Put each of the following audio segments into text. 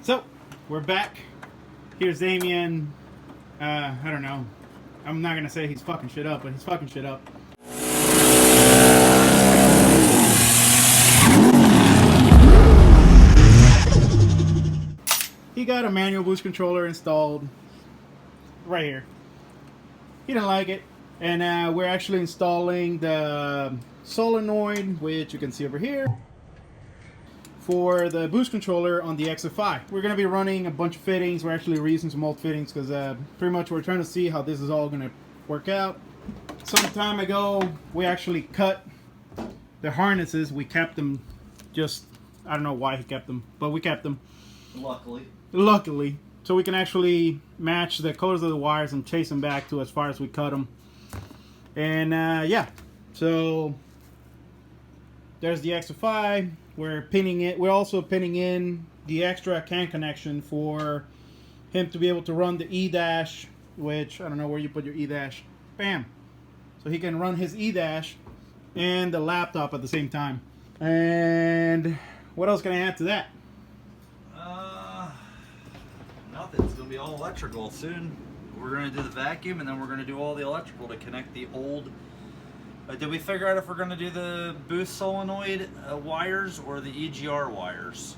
So, we're back. Here's Damian. I don't know. I'm not gonna say he's fucking shit up, but he's fucking shit up. He got a manual boost controller installed right here. He didn't like it, and we're actually installing the Solenoid, which you can see over here, for the boost controller on the XFI. We're going to be running a bunch of fittings. We're actually reusing some old fittings because pretty much we're trying to see how this is all going to work out. Some time ago, we actually cut the harnesses. We kept them just, I don't know why he kept them, but we kept them. Luckily. So we can actually match the colors of the wires and chase them back to as far as we cut them. And yeah, so there's the XFI. We're pinning it. We're also pinning in the extra CAN connection for him to be able to run the E-dash, which I don't know where you put your E-dash. Bam. So he can run his E-dash and the laptop at the same time. And what else can I add to that? Nothing. It's going to be all electrical soon. We're going to do the vacuum, and then we're going to do all the electrical to connect the old... did we figure out if we're going to do the boost solenoid wires or the EGR wires?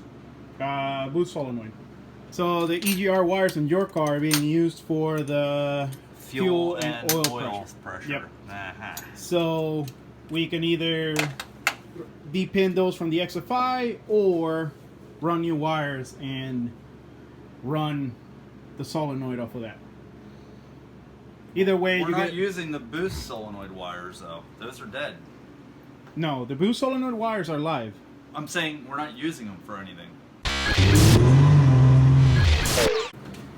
Boost solenoid. So the EGR wires in your car are being used for the fuel and oil pressure. Yep. So we can either depin those from the XFI or run new wires and run the solenoid off of that. Either way, we're not using the boost solenoid wires though. Those are dead. No, the boost solenoid wires are live. I'm saying we're not using them for anything.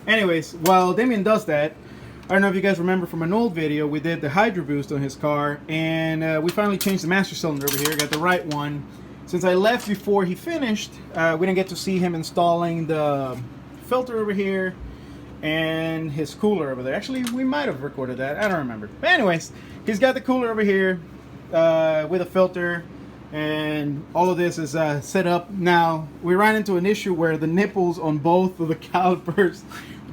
Anyways, while Damian does that, I don't know if you guys remember from an old video, we did the Hydro Boost on his car, and we finally changed the master cylinder over here, got the right one. Since I left before he finished, we didn't get to see him installing the filter over here and his cooler over there. Actually, we might have recorded that. I don't remember. But anyways, he's got the cooler over here with a filter, and all of this is set up. Now, we ran into an issue where the nipples on both of the calipers,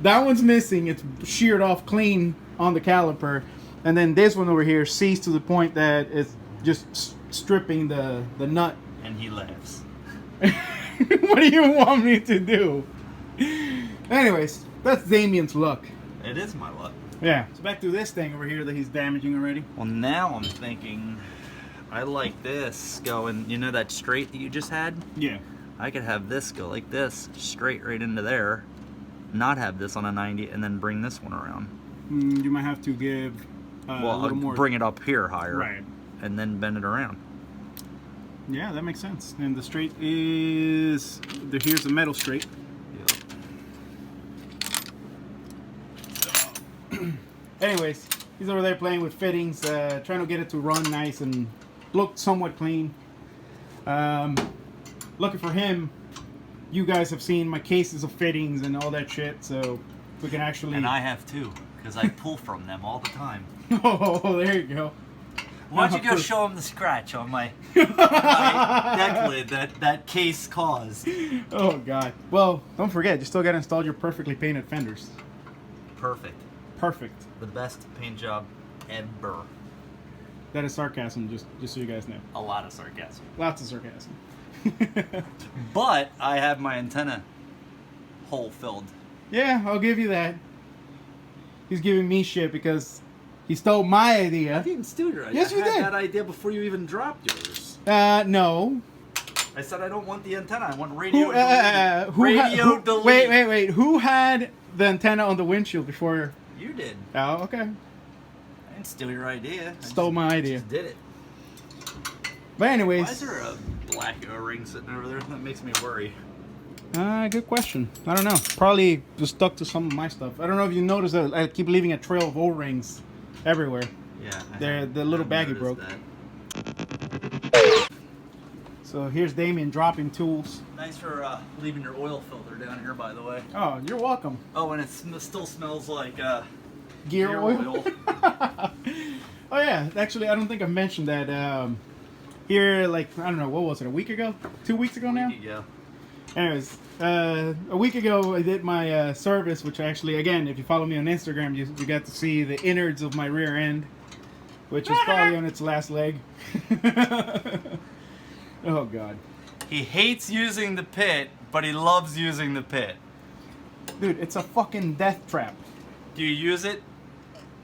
that one's missing. It's sheared off clean on the caliper. And then this one over here seized to the point that it's just stripping the nut. And he laughs. What do you want me to do? Anyways, that's Damian's luck. It is my luck. Yeah. So back to this thing over here that he's damaging already. Well, now I'm thinking, I like this going, you know that straight that you just had? Yeah. I could have this go like this, straight right into there, not have this on a 90, and then bring this one around. You might have to give a little more. Bring it up here higher. Right. And then bend it around. Yeah, that makes sense. And the straight is, here's the metal straight. Anyways, he's over there playing with fittings, trying to get it to run nice and look somewhat clean. Lucky for him, you guys have seen my cases of fittings and all that shit, so we can actually... And I have too, because I pull from them all the time. Oh, there you go. Why don't you go show him the scratch on my, my deck lid that case caused? Oh, God. Well, don't forget, you still got to install your perfectly painted fenders. Perfect. Perfect. The best paint job ever. That is sarcasm, just so you guys know. A lot of sarcasm. Lots of sarcasm. But I have my antenna hole filled. Yeah, I'll give you that. He's giving me shit because he stole my idea. I didn't steal your idea. Yes, you did. I had that idea before you even dropped yours. No. I said I don't want the antenna. I want radio delete. Wait. Who had the antenna on the windshield before? You did. Oh, okay. I didn't steal your idea. Stole my idea. Just did it. But anyways. Why is there a black O-ring sitting over there? That makes me worry. Good question. I don't know. Probably just stuck to some of my stuff. I don't know if you noticed that I keep leaving a trail of O-rings everywhere. Yeah. The little baggie broke. That. So here's Damian dropping tools. Nice for leaving your oil filter down here, by the way. Oh, you're welcome. Oh, and it still smells like gear oil. Oh yeah, actually, I don't think I mentioned that. Here, like, I don't know, what was it? A week ago? 2 weeks ago now? Anyways, a week ago I did my service, which actually, again, if you follow me on Instagram, you got to see the innards of my rear end, which is probably on its last leg. Oh God. He hates using the pit, but he loves using the pit. Dude, it's a fucking death trap. Do you use it?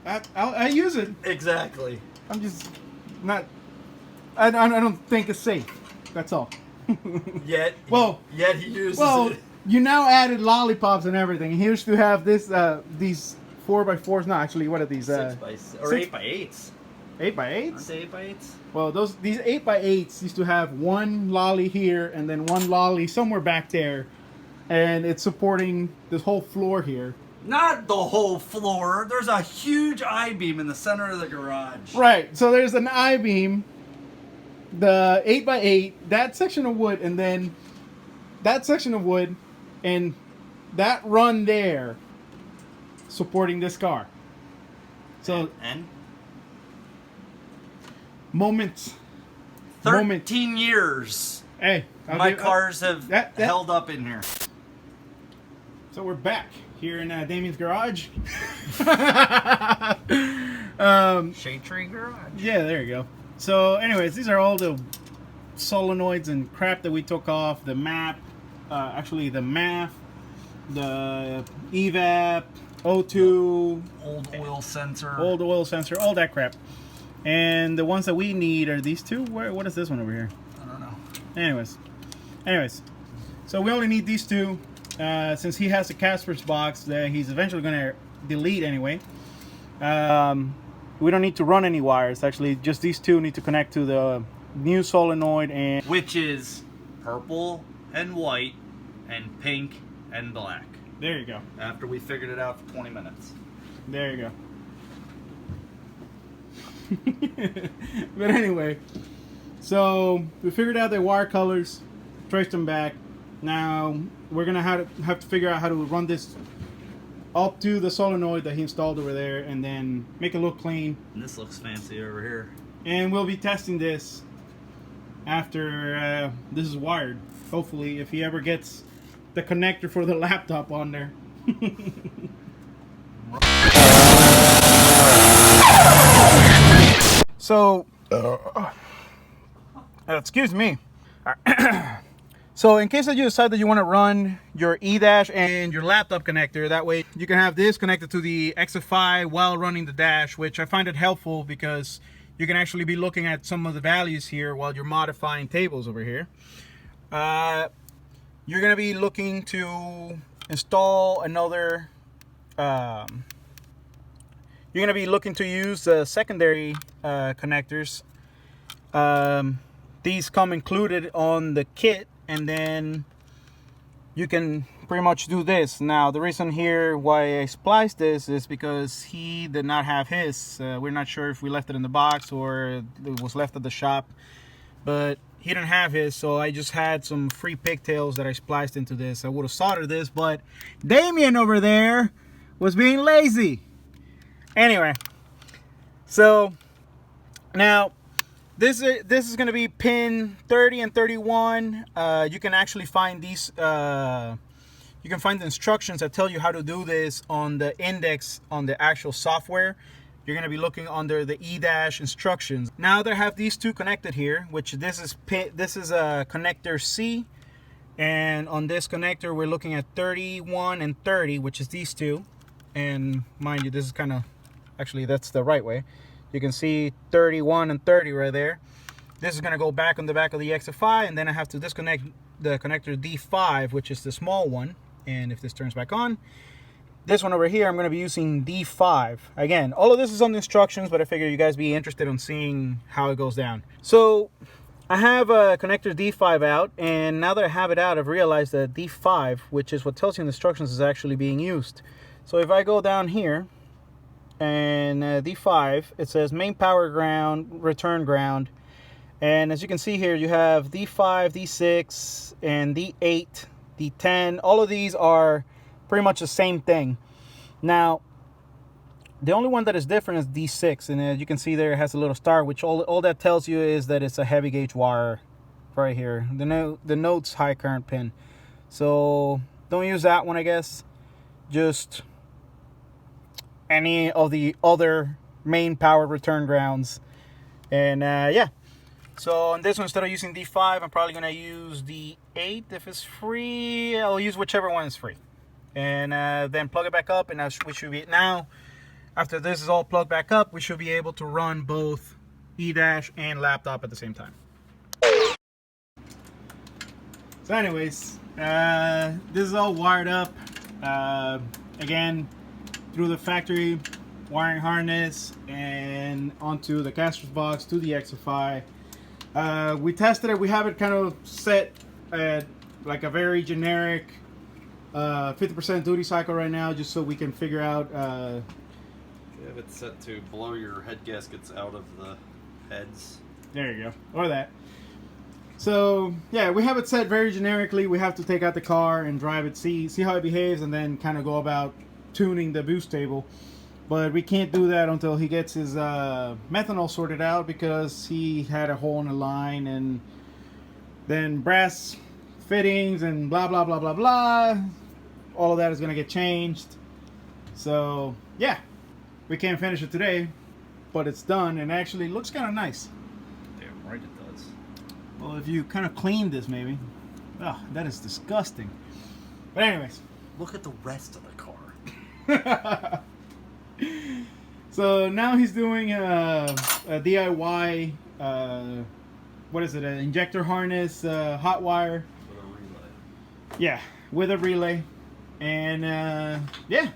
I use it. Exactly. I'm just not. I don't think it's safe. That's all. Yet he uses it. You now added lollipops and everything. He used to have this these 4x4s. No, actually, what are these? 8x8s. 8x8s? Aren't they 8x8s? Well, these 8x8s used to have one lolly here and then one lolly somewhere back there, and it's supporting this whole floor here. Not the whole floor. There's a huge I-beam in the center of the garage. Right. So there's an I-beam, the 8x8, that section of wood, and then that section of wood, and that run there supporting this car. So and moments. 13 years. Hey, my cars have held up in here. So we're back here in Damian's garage. Shade Tree Garage. Yeah, there you go. So anyways, these are all the solenoids and crap that we took off. The map, actually the MAF, the evap, O2, old oil sensor, all that crap. And the ones that we need are these two. What is this one over here? I don't know. Anyways, so we only need these two. Since he has a Casper's box that he's eventually going to delete anyway, we don't need to run any wires. Actually, just these two need to connect to the new solenoid, and which is purple and white and pink and black. There you go. After we figured it out for 20 minutes. There you go. But anyway, so we figured out the wire colors, traced them back. Now we're gonna have to figure out how to run this up to the solenoid that he installed over there, and then make it look clean. And this looks fancy over here. And we'll be testing this after this is wired. Hopefully, if he ever gets the connector for the laptop on there. So, excuse me. So in case that you decide that you want to run your E-dash and your laptop connector, that way you can have this connected to the XFI while running the dash, which I find it helpful because you can actually be looking at some of the values here while you're modifying tables over here. You're going to be looking to install another, you're going to be looking to use the secondary connectors. These come included on the kit, and then you can pretty much do this. Now the reason here why I spliced this is because he did not have his. We're not sure if we left it in the box or it was left at the shop, but he didn't have his, so I just had some free pigtails that I spliced into this. I would have soldered this, but Damian over there was being lazy. Anyway, so now this is going to be pin 30 and 31. You can actually find these. You can find the instructions that tell you how to do this on the index on the actual software. You're going to be looking under the E-dash instructions. Now they have these two connected here, which this is a connector C, and on this connector we're looking at 31 and 30, which is these two. And mind you, this is kind of, actually that's the right way. You can see 31 and 30 right there. This is going to go back on the back of the XFI, and then I have to disconnect the connector D5, which is the small one. And if this turns back on, this one over here, I'm going to be using D5. Again, all of this is on the instructions, but I figure you guys be interested in seeing how it goes down. So I have a connector D5 out, and now that I have it out, I've realized that D5, which is what tells you in the instructions, is actually being used. So if I go down here, and D5, it says main power ground, return ground. And as you can see here, you have D5, D6, and D8, D10. All of these are pretty much the same thing. Now, the only one that is different is D6, and as you can see there, it has a little star, which all that tells you is that it's a heavy gauge wire right here. The node's high current pin. So don't use that one, I guess. Just any of the other main power return grounds. And yeah. So on this one, instead of using D5, I'm probably gonna use D8 if it's free. I'll use whichever one is free. And then plug it back up, and we should be now. After this is all plugged back up, we should be able to run both E-Dash and laptop at the same time. So anyways, this is all wired up, again, through the factory wiring harness and onto the caster's box to the XFI. We tested it. We have it kind of set at like a very generic 50% duty cycle right now, just so we can figure out. You have it set to blow your head gaskets out of the heads. There you go, or that. So yeah, we have it set very generically. We have to take out the car and drive it, see how it behaves, and then kind of go about tuning the boost table. But we can't do that until he gets his methanol sorted out, because he had a hole in the line, and then brass fittings and blah blah blah blah blah. All of that is gonna get changed. So yeah, we can't finish it today, but it's done and actually looks kind of nice. Damn right it does. Well, if you kind of clean this, maybe. Oh, that is disgusting. But anyways, look at the rest of the car. So now he's doing a DIY, what is it, an injector harness, hot wire. With a relay. Yeah, with a relay. And yeah.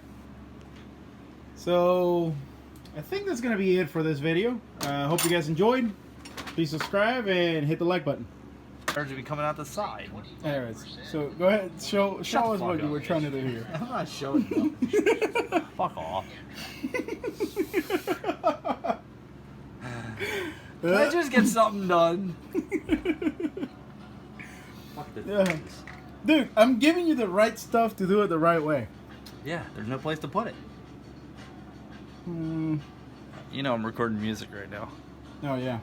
So I think that's going to be it for this video. Hope you guys enjoyed. Please subscribe and hit the like button. Birds would be coming out the side. Anyways, so go ahead, show us what you were trying to do here. I'm not showing you. Fuck off. Can I just get something done? Fuck the things. Dude, I'm giving you the right stuff to do it the right way. Yeah, there's no place to put it. You know I'm recording music right now. Oh yeah.